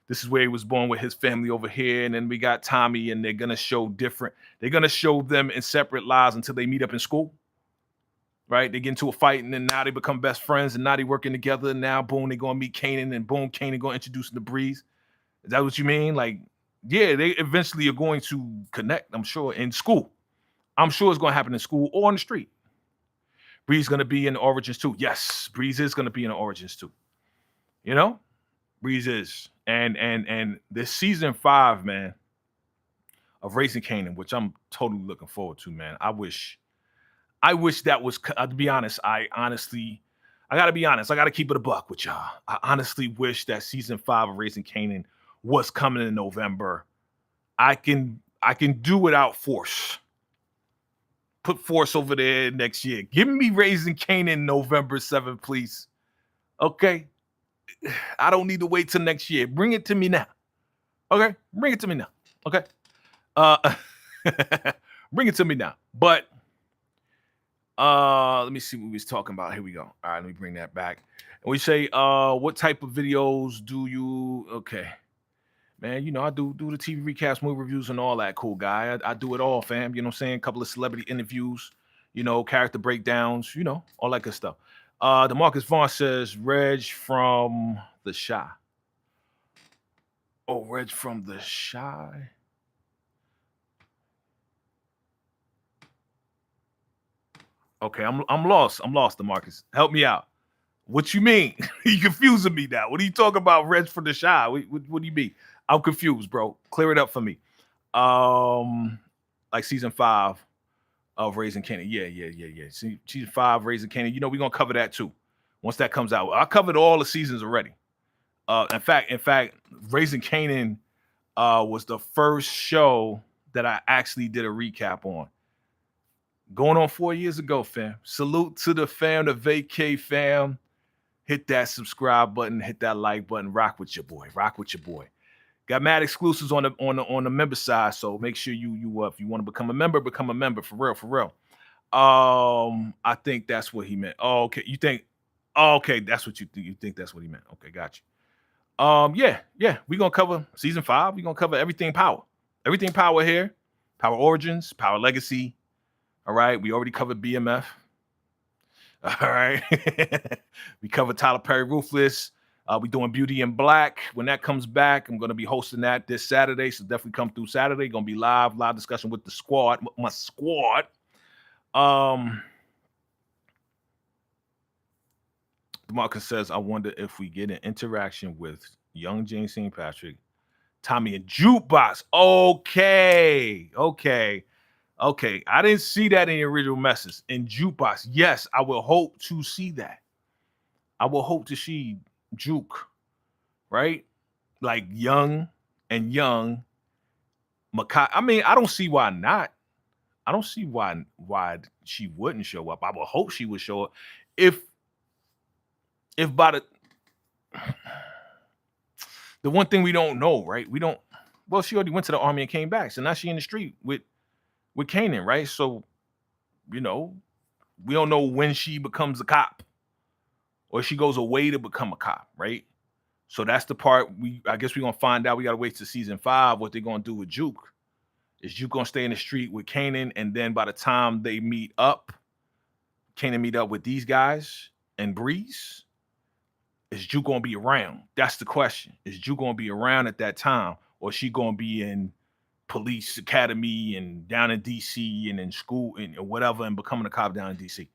This is where he was born with his family over here. And then we got Tommy, and they're going to show different. They're going to show them in separate lives until they meet up in school, right? They get into a fight, and then now they become best friends, and now they're working together. And now, boom, they're going to meet Kanan, and boom, Kanan going to introduce them to Breeze. Is that what you mean? Like, yeah, they eventually are going to connect, I'm sure, in school. I'm sure it's going to happen in school or on the street. Breeze going to be in the Origins too. Yes, Breeze is going to be in the Origins too. You know? Breeze is. And this season 5, man, of Raising Kanan, which I'm totally looking forward to, man. I wish that was, to be honest, I gotta be honest. I gotta keep it a buck with y'all. I honestly wish that season 5 of Raising Kanan was coming in November. I can do without Force. Put Force over there next year. Give me Raising Kanan November 7th, please. Okay. I don't need to wait till next year. Bring it to me now. Okay, bring it to me now. Okay. Bring it to me now. But let me see what we was talking about. Here we go. All right, let me bring that back. And we say, what type of videos do you? Okay, man. You know, I do the TV recaps, movie reviews, and all that. Cool guy. I do it all, fam. You know what I'm saying? A couple of celebrity interviews. You know, character breakdowns. You know, all that good stuff. DeMarcus Vaughn says, Reg from the Shy. Oh, Reg from the Shy. Okay, I'm lost. I'm lost, DeMarcus. Help me out. What you mean? You confusing me now. What are you talking about, Reg from the Shy? What do you mean? I'm confused, bro. Clear it up for me. Like season 5 of Raising Kanan. Yeah. Season 5, Raising Kanan. You know, we're gonna cover that too. Once that comes out. I covered all the seasons already. In fact, Raising Kanan was the first show that I actually did a recap on. Going on 4 years ago, fam. Salute to the fam, the vacay fam. Hit that subscribe button, hit that like button. Rock with your boy. Got mad exclusives on the member side, so make sure you if you want to become a member for real. I think that's what he meant. Oh, okay. You think? Oh, okay, that's what you think. You think that's what he meant. Okay, got you. Yeah. We're gonna cover season 5. We're gonna cover everything power. Everything power here. Power Origins, Power Legacy. All right. We already covered BMF. All right. We covered Tyler Perry Ruthless. We're doing Beauty in Black. When that comes back, I'm going to be hosting that this Saturday. So definitely come through Saturday. Going to be live discussion with the squad, my squad. DeMarcus says, I wonder if we get an interaction with young James St. Patrick, Tommy, and Jukebox. Okay. I didn't see that in the original message. In Jukebox. Yes, I will hope to see that. I will hope to see Juke, right? Like young Makai. I mean, I don't see why not. I don't see why she wouldn't show up. I would hope she would show up. If by the one thing we don't know, right? Well, she already went to the army and came back. So now she in the street with Kanan, right? So, you know, we don't know when she becomes a cop or she goes away to become a cop, right? So that's the part I guess we're gonna find out. We gotta wait to season 5 what they're gonna do with Juke. Is Juke gonna stay in the street with Kanan, and then by the time they meet up, Kanan meet up with these guys and Breeze? Is Juke gonna be around? That's the question. Is Juke gonna be around at that time, or is she gonna be in police academy and down in DC and in school and whatever and becoming a cop down in DC?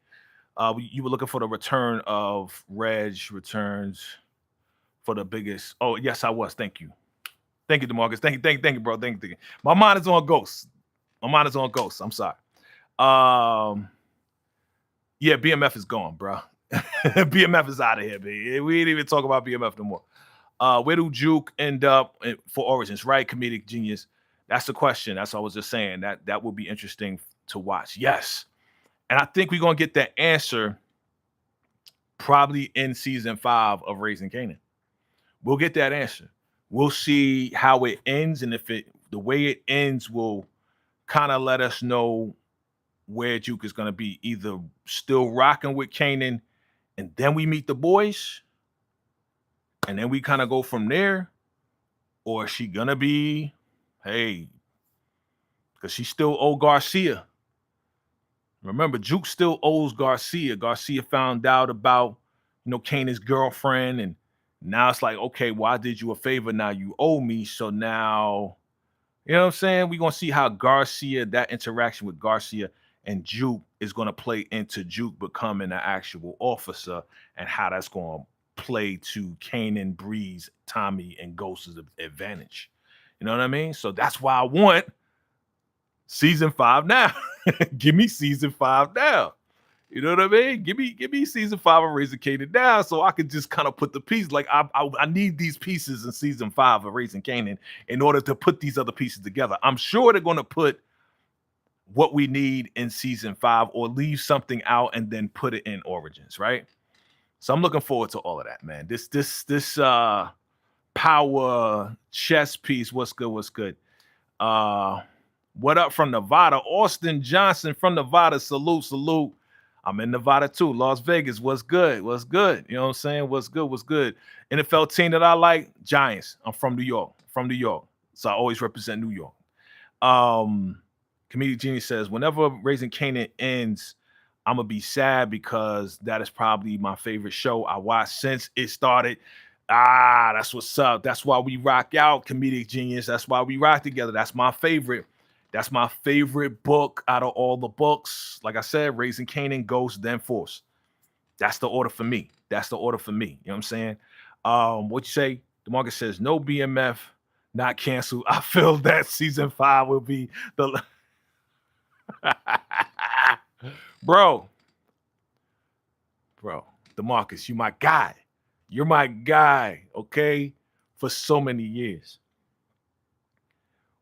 You were looking for the return of Reg returns for the biggest. Oh, yes, I was. Thank you. Thank you, DeMarcus. Thank you, bro. Thank you. My mind is on ghosts. I'm sorry. Yeah, BMF is gone, bro. BMF is out of here, baby. We ain't even talk about BMF no more. Where do Juke end up for Origins, right? Comedic genius. That's the question. That's what I was just saying. That would be interesting to watch. Yes. And I think we're going to get that answer probably in season 5 of Raising Kanan. We'll get that answer. We'll see how it ends. And if the way it ends will kind of let us know where Juke is going to be, either still rocking with Kanan and then we meet the boys and then we kind of go from there, or is she going to be, hey, because she still owe Garcia. Remember, Juke still owes Garcia. Garcia found out about, Kanan's girlfriend, and now it's like, okay, well, I did you a favor. Now you owe me. So now, you know what I'm saying? We're going to see how Garcia, that interaction with Garcia and Juke is going to play into Juke becoming an actual officer, and how that's going to play to Kanan, Breeze, Tommy, and Ghost's advantage. You know what I mean? So that's why I want season 5 now. Give me season 5 now. You know what I mean? Give me season 5 of Raising Kanan now, so I could just kind of put the pieces. Like I need these pieces in season 5 of Raising Kanan in order to put these other pieces together. I'm sure they're going to put what we need in season 5, or leave something out and then put it in Origins, right? So I'm looking forward to all of that, man. This power chess piece. What's good? What up from Nevada? Austin Johnson from Nevada. Salute. I'm in Nevada too. Las Vegas. What's good? You know what I'm saying? What's good? NFL team that I like, Giants. I'm from New York. So I always represent New York. Comedic Genius says, whenever Raising Kanan ends, I'm going to be sad because that is probably my favorite show I watched since it started. That's what's up. That's why we rock out, Comedic Genius. That's why we rock together. That's my favorite. That's my favorite book out of all the books. Like I said, Raising Kanan, Ghost, then Force. That's the order for me. You know what I'm saying? What you say? DeMarcus says, no BMF, not canceled. I feel that season 5 will be the... Bro, DeMarcus, you my guy. You're my guy, okay? For so many years.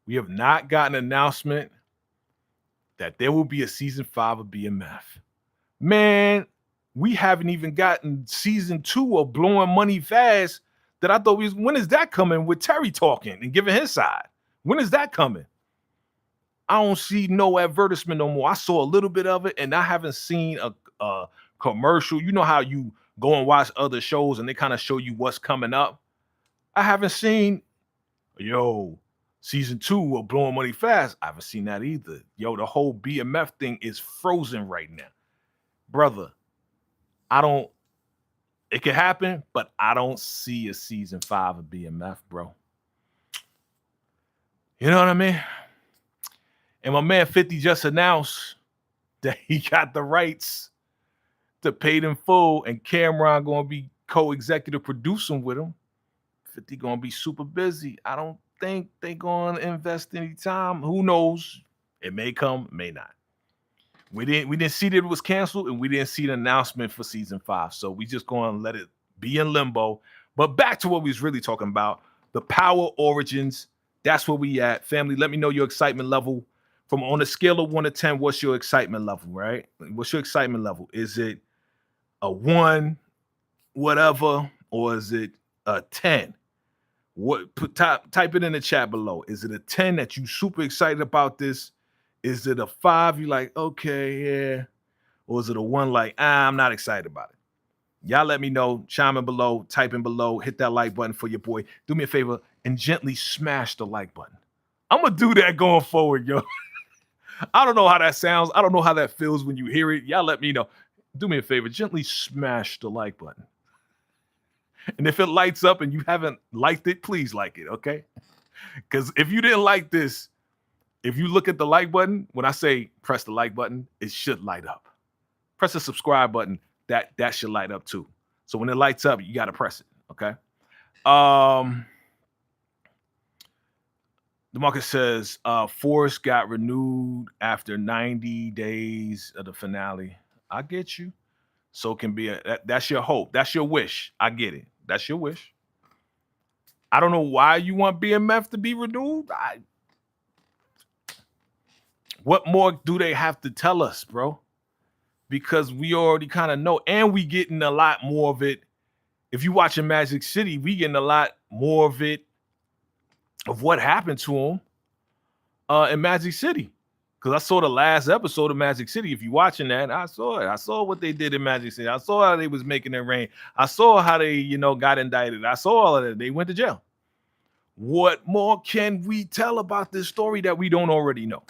We have not gotten an announcement that there will be a season 5 of BMF. Man, we haven't even gotten season 2 of Blowing Money Fast that I thought when is that coming with Terry talking and giving his side? When is that coming? I don't see no advertisement no more. I saw a little bit of it, and I haven't seen a commercial. You know how you go and watch other shows and they kind of show you what's coming up? I haven't seen, season 2 of Blowing Money Fast. I haven't seen that either. The whole BMF thing is frozen right now. Brother, it could happen, but I don't see a season 5 of BMF, bro. You know what I mean? And my man 50 just announced that he got the rights to Paid in Full, and Cameron going to be co-executive producing with him. 50 going to be super busy. I don't think they going to invest any time. Who knows? It may come, may not. We didn't see that it was canceled, and we didn't see the announcement for season 5. So we just going to let it be in limbo. But back to what we was really talking about, the Power Origins. That's where we at. Family, let me know your excitement level. From on a scale of 1 to 10, what's your excitement level, right? What's your excitement level? Is it a 1, whatever, or is it a 10? Type it in the chat below. Is it a 10 that you super excited about this? Is it a 5? You like, okay, yeah. Or is it a 1 like, I'm not excited about it? Y'all let me know. Chime in below, type in below, hit that like button for your boy. Do me a favor and gently smash the like button. I'm gonna do that going forward, yo. I don't know how that sounds. I don't know how that feels when you hear it. Y'all let me know. Do me a favor, gently smash the like button. And if it lights up and you haven't liked it, please like it, okay? Because if you didn't like this, if you look at the like button, when I say press the like button, it should light up. Press the subscribe button, that should light up too. So when it lights up, you got to press it, okay? DeMarcus says, Force got renewed after 90 days of the finale. I get you. So it can be that's your hope. That's your wish. I get it. That's your wish. I don't know why you want BMF to be renewed. What more do they have to tell us, bro? Because we already kind of know, and we getting a lot more of it. If you watching Magic City, we getting a lot more of it, of what happened to him in Magic City. Because I saw the last episode of Magic City. If you're watching that, I saw it. I saw what they did in Magic City. I saw how they was making it rain. I saw how they, got indicted. I saw all of that. They went to jail. What more can we tell about this story that we don't already know?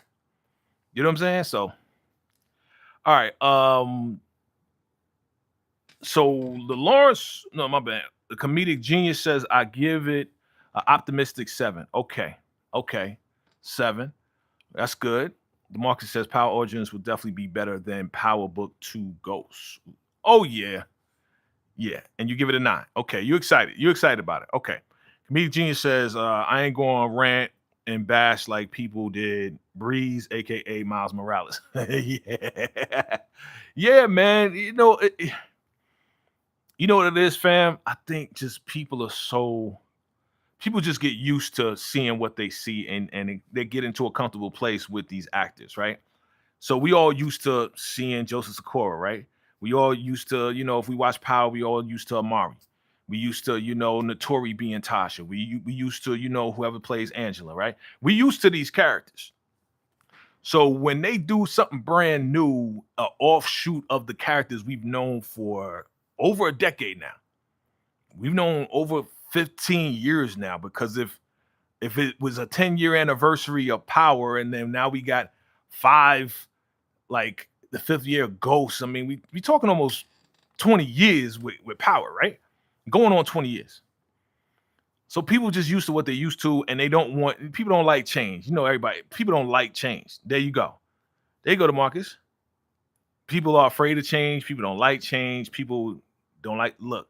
You know what I'm saying? So, all right. So the Lawrence, no, my bad. The comedic genius says I give it an optimistic 7. Okay. 7. That's good. DeMarcus says Power Origins will definitely be better than Power Book 2 Ghosts. Oh, yeah. Yeah. And you give it a 9. Okay. You excited. You're excited about it. Okay. Comedic Genius says, I ain't going to rant and bash like people did Breeze, a.k.a. Miles Morales. Yeah. Yeah, man. You know what it is, fam? I think just people just get used to seeing what they see and they get into a comfortable place with these actors, right? So we all used to seeing Joseph Sikora, right? We all used to, if we watch Power, we all used to Amari. We used to, Notori being Tasha. We used to, whoever plays Angela, right? We used to these characters. So when they do something brand new, an offshoot of the characters we've known for over a decade now, we've known over 15 years now, because if it was a 10-year anniversary of Power and then now we got 5, like the 5th year of Ghosts, I mean, we talking almost 20 years with Power, right? Going on 20 years. So people just used to what they used to, and people don't like change. People don't like change. There you go. There you go to Marcus. People are afraid of change. People don't like change. People don't like, look,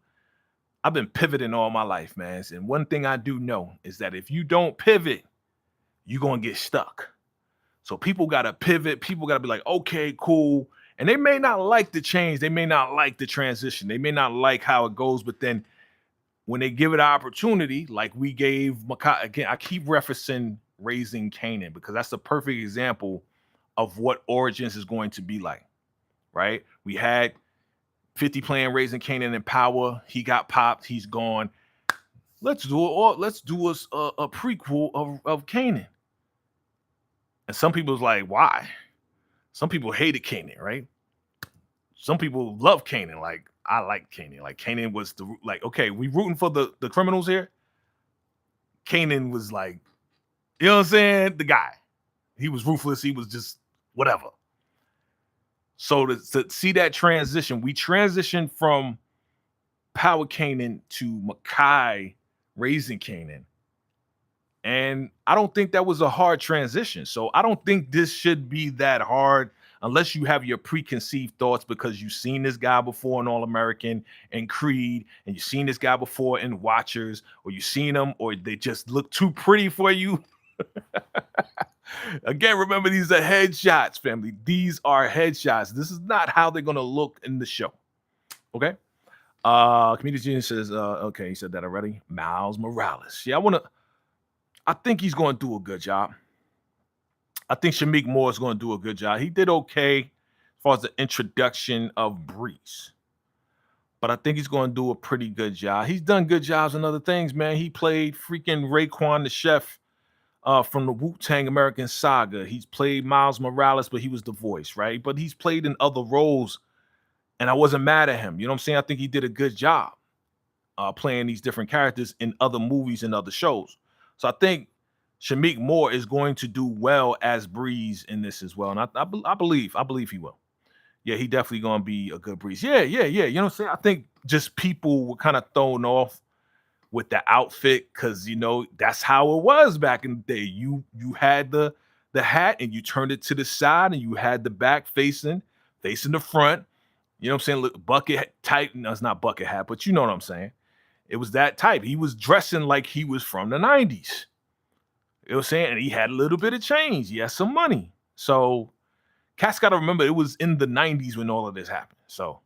I've been pivoting all my life, man. And one thing I do know is that if you don't pivot, you're going to get stuck. So people got to pivot. People got to be like, okay, cool. And they may not like the change. They may not like the transition. They may not like how it goes. But then when they give it an opportunity, like we gave Makai, again, I keep referencing Raising Kanan because that's the perfect example of what Origins is going to be like, right? We had 50 playing Raising Kanan in Power. He got popped. He's gone. Let's do a prequel of Kanan. And some people's like, why? Some people hated Kanan, right? Some people love Kanan. Like, I like Kanan. Like, Kanan was okay, we rooting for the criminals here. Kanan was like, you know what I'm saying? The guy. He was ruthless. He was just whatever. So to see that transition, we transitioned from Power Kanan to Makai Raising Kanan. And I don't think that was a hard transition. So I don't think this should be that hard unless you have your preconceived thoughts because you've seen this guy before in All-American and Creed, and you've seen this guy before in Watchers, or you've seen them, or they just look too pretty for you. Again, remember, these are headshots, family. These are headshots. This is not how they're going to look in the show. Okay? Community Genius says, okay, he said that already. Miles Morales. Yeah, I think he's going to do a good job. I think Shameik Moore is going to do a good job. He did okay as far as the introduction of Breeze. But I think he's going to do a pretty good job. He's done good jobs in other things, man. He played freaking Raekwon the Chef from the Wu-Tang American Saga. He's played Miles Morales, but he was the voice, right? But he's played in other roles And I wasn't mad at him. You know what I'm saying? I think he did a good job playing these different characters in other movies and other shows. So I think Shamik Moore is going to do well as Breeze in this as well. And I believe he will. Yeah, he definitely gonna be a good Breeze. Yeah. You know what I'm saying? I think just people were kind of thrown off with the outfit because that's how it was back in the day. You had the hat and you turned it to the side and you had the back facing the front. You know what I'm saying? Look, bucket type. No, it's not bucket hat, but you know what I'm saying. It was that type. He was dressing like he was from the 90s. You know what I'm saying? And he had a little bit of change. He had some money. So cats gotta remember it was in the 90s when all of this happened. So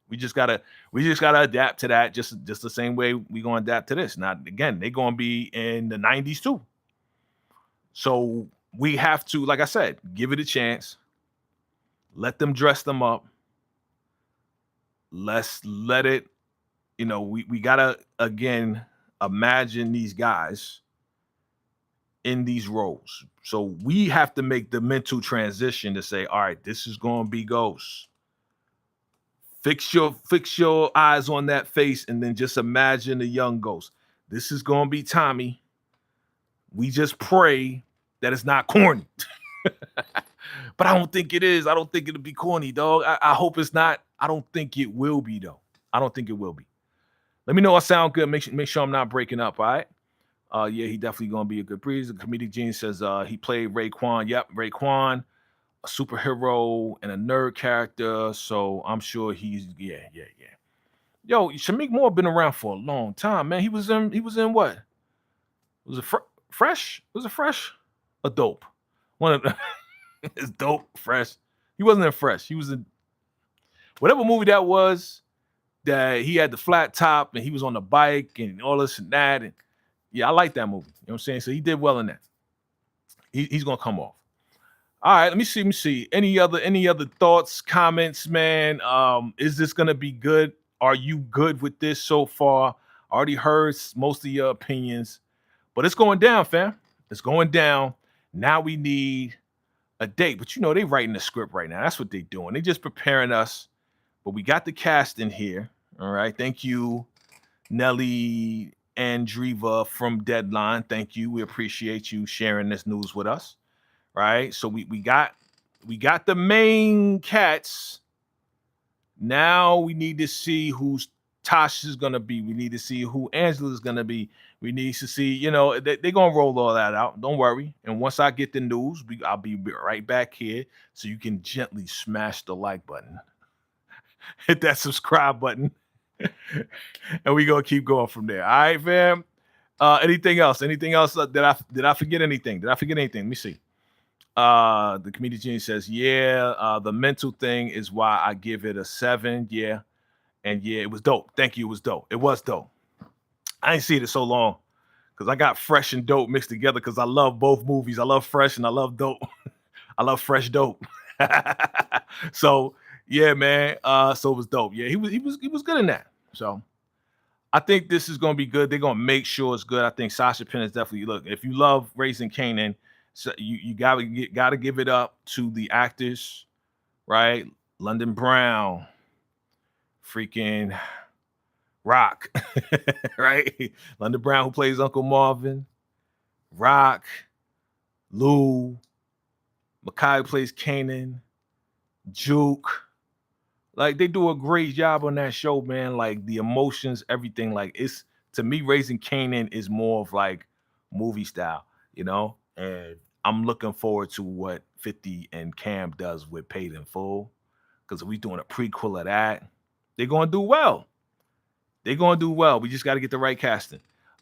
we just gotta adapt to that just the same way we gonna adapt to this. Now again, they're gonna be in the 90s too. So we have to, like I said, give it a chance. Let them dress them up. Let's let it, we gotta again imagine these guys in these roles. So we have to make the mental transition to say, all right, this is gonna be Ghost. Fix your eyes on that face and then just imagine the young Ghost. This is gonna be Tommy. We just pray that it's not corny. But I don't think it is. I don't think it'll be corny, dog. I hope it's not. I don't think it will be, though. I don't think it will be. Let me know I sound good. Make sure I'm not breaking up, all right? Yeah, he definitely going to be a good Breeze. The comedic genius says he played Raekwon. Yep, Raekwon, a superhero and a nerd character. So I'm sure he's, yeah. Yo, Shamik Moore been around for a long time, man. He was in what? Was it Fresh? Was it Fresh? A Dope? One of the it's Dope, Fresh. He wasn't in Fresh. He was in whatever movie that was that he had the flat top and he was on the bike and all this and that. And yeah, I like that movie. You know what I'm saying? So he did well in that. He's gonna come off. All right, let me see. Any other thoughts, comments, man? Is this gonna be good? Are you good with this so far? I already heard most of your opinions, but it's going down, fam. It's going down. Now we need a date, but they writing the script right now. That's what they're doing. They just preparing us. But we got the cast in here. All right. Thank you, Nelly Andreva from Deadline. Thank you. We appreciate you sharing this news with us. Right. So we got the main cats. Now we need to see who's Tasha's gonna be. We need to see who Angela's gonna be. We need to see, they're gonna roll all that out. Don't worry. And once I get the news, I'll be right back here so you can gently smash the like button, hit that subscribe button, and we gonna keep going from there. All right, fam. Anything else? Anything else? Did I forget anything? Did I forget anything? Let me see. The comedian genius says, yeah, the mental thing is why I give it a 7. Yeah. And yeah, it was dope. Thank you. It was dope. It was dope. I ain't seen it so long because I got Fresh and Dope mixed together because I love both movies. I love Fresh and I love Dope. I love Fresh Dope. So yeah, man. So it was dope. Yeah, he was good in that. So I think this is gonna be good. They're gonna make sure it's good. I think Sasha Penn is definitely look. If you love Raising Kanan, so you gotta give it up to the actors, right? London Brown, freaking Rock, right? London Brown, who plays Uncle Marvin, Rock, Lou, Makai, who plays Kanan, Juke. Like they do a great job on that show, man. Like the emotions, everything. Like it's to me, Raising Kanan is more of like movie style, and I'm looking forward to what 50 and Cam does with Paid in Full. Because if we're doing a prequel of that, they're gonna do well. They're gonna do well. We just got to get the right casting.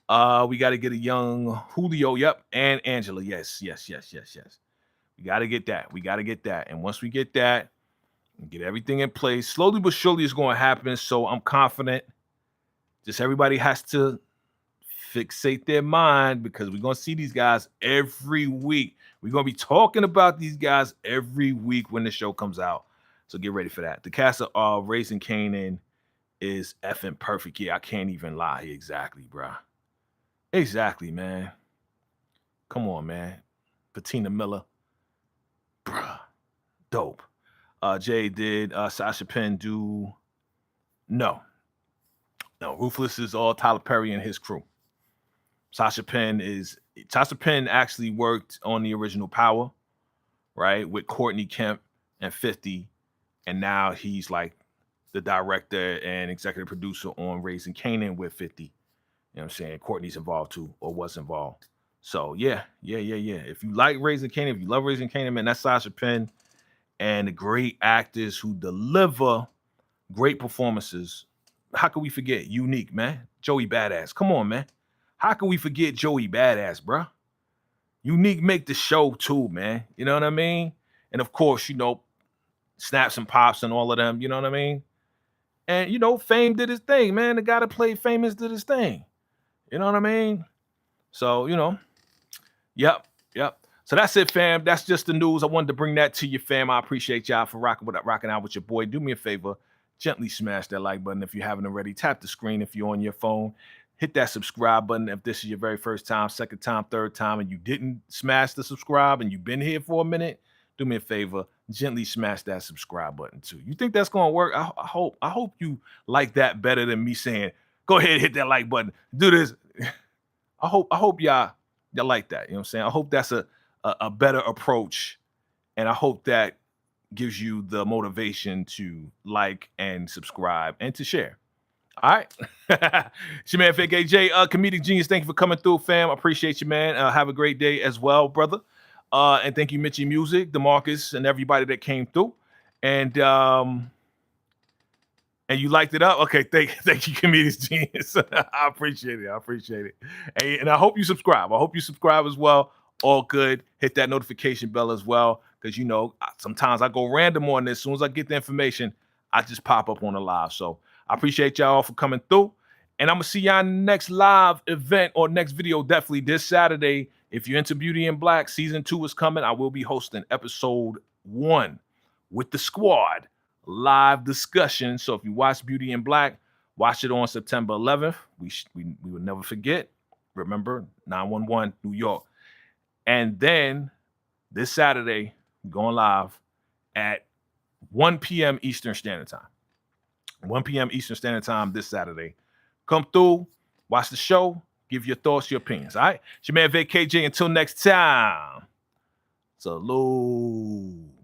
We got to get a young Julio, yep, and Angela. Yes. We got to get that. And once we get that, and get everything in place, slowly but surely it's going to happen. So I'm confident. Just everybody has to fixate their mind because we're going to see these guys every week. We're going to be talking about these guys every week when the show comes out. So get ready for that. The cast of Raising Kanan is effing perfect. Yeah, I can't even lie. Exactly, bro. Exactly, man. Come on, man. Patina Miller. Bruh. Dope. Jay did Sasha Penn do? No. Ruthless is all Tyler Perry and his crew. Sasha Penn actually worked on the original Power, right, with Courtney Kemp and 50, and now he's like the director and executive producer on Raising Kanan with 50. You know what I'm saying? Courtney's involved too, or was involved. So yeah. If you like Raising Kanan, if you love Raising Kanan, man, that's Sasha Penn and the great actors who deliver great performances. How can we forget Unique, man? Joey Badass. Come on, man. How can we forget Joey Badass, bro? Unique make the show too, man. You know what I mean? And of course, Snaps and Pops and all of them, you know what I mean? And Fame did his thing, man. The guy that played Famous did his thing. You know what I mean? So, yep. So that's it, fam. That's just the news. I wanted to bring that to you, fam. I appreciate y'all for rocking out with your boy. Do me a favor, gently smash that like button if you haven't already. Tap the screen if you're on your phone. Hit that subscribe button if this is your very first time, second time, third time, and you didn't smash the subscribe and you've been here for a minute. Do me a favor, gently smash that subscribe button too. You think that's gonna work? I hope you like that better than me saying, go ahead, hit that like button. Do this. I hope y'all like that. You know what I'm saying? I hope that's a better approach, and I hope that gives you the motivation to like and subscribe and to share. All right. It's your man VACAY-J, comedic genius. Thank you for coming through, fam. I appreciate you, man. Have a great day as well, brother. And thank you, Mitchie Music, DeMarcus, and everybody that came through. And you liked it up? Okay, thank you, comedic genius. I appreciate it. And I hope you subscribe. As well. All good. Hit that notification bell as well, because sometimes I go random on this. As soon as I get the information, I just pop up on the live. So I appreciate y'all for coming through. And I'm going to see y'all in the next live event or next video, definitely this Saturday. If you're into Beauty in Black, season 2 is coming. I will be hosting episode 1 with the squad, live discussion. So if you watch Beauty in Black, watch it on September 11th. We will never forget. Remember, 911, New York. And then this Saturday, we're going live at 1 p.m. Eastern Standard Time. 1 p.m. Eastern Standard Time this Saturday. Come through, watch the show, give your thoughts, your opinions. All right? It's your man VACAY-J. Until next time. Salute.